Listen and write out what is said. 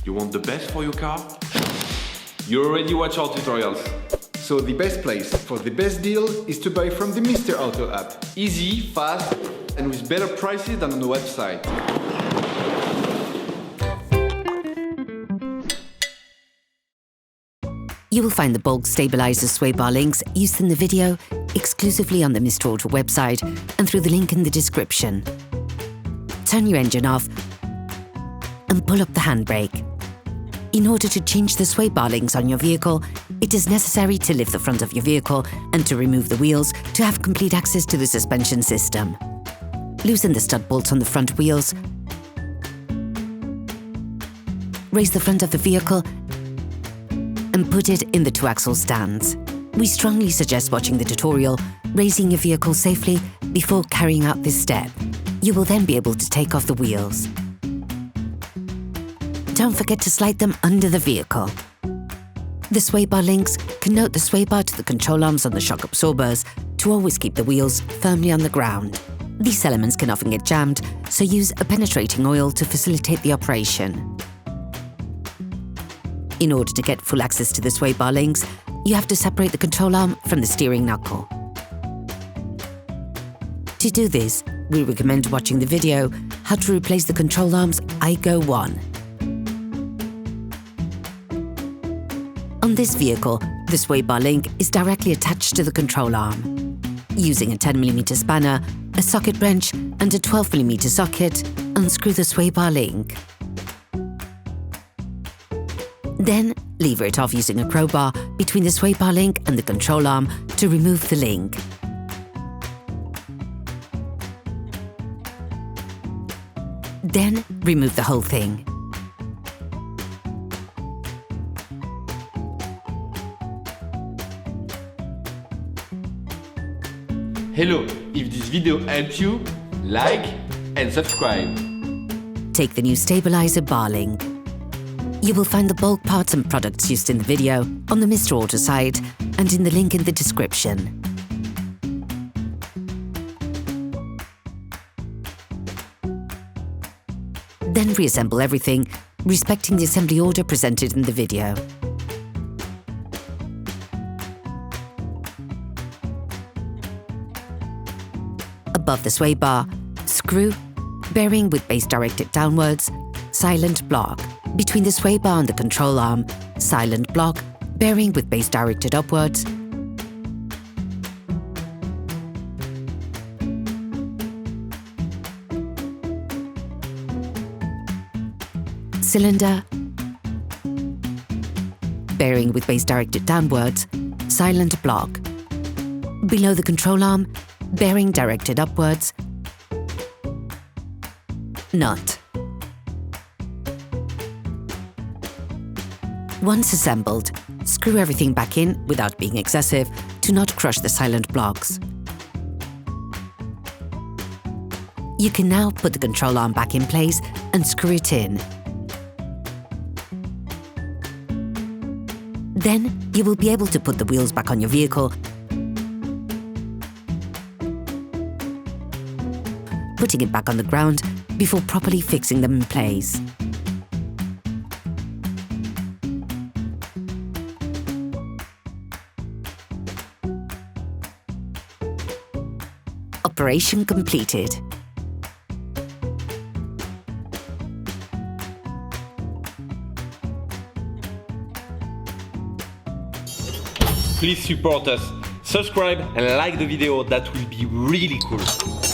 You want the best for your car? You already watch our tutorials. So the best place for the best deal is to buy from the Mr. Auto app. Easy, fast, and with better prices than on the website. You will find the bulk stabilizer sway bar links used in the video exclusively on the Mr. Auto website and through the link in the description. Turn your engine off and pull up the handbrake. In order to change the sway bar links on your vehicle, it is necessary to lift the front of your vehicle and to remove the wheels to have complete access to the suspension system. Loosen the stud bolts on the front wheels. Raise the front of the vehicle and put it in the two-axle stands. We strongly suggest watching the tutorial, raising your vehicle safely before carrying out this step. You will then be able to take off the wheels. Don't forget to slide them under the vehicle. The sway bar links connect the sway bar to the control arms on the shock absorbers to always keep the wheels firmly on the ground. These elements can often get jammed, so use a penetrating oil to facilitate the operation. In order to get full access to the sway bar links, you have to separate the control arm from the steering knuckle. To do this, we recommend watching the video How to Replace the Control Arm's Aygo 1. On this vehicle, the sway bar link is directly attached to the control arm. Using a 10mm spanner, a socket wrench and a 12mm socket, unscrew the sway bar link. Then, lever it off using a crowbar between the sway bar link and the control arm to remove the link. Then, remove the whole thing. Hello, if this video helped you, like and subscribe. Take the new stabilizer bar link. You will find the bulk parts and products used in the video on the Mr. Auto site and in the link in the description. Then reassemble everything, respecting the assembly order presented in the video. Above the sway bar, screw, bearing with base directed downwards, silent block. Between the sway bar and the control arm, silent block, bearing with base directed upwards. Cylinder, bearing with base directed downwards, silent block. Below the control arm, bearing directed upwards. Nut. Once assembled, screw everything back in without being excessive to not crush the silent blocks. You can now put the control arm back in place and screw it in. Then you will be able to put the wheels back on your vehicle, putting it back on the ground before properly fixing them in place. Operation completed. Please support us, subscribe and like the video, that will be really cool.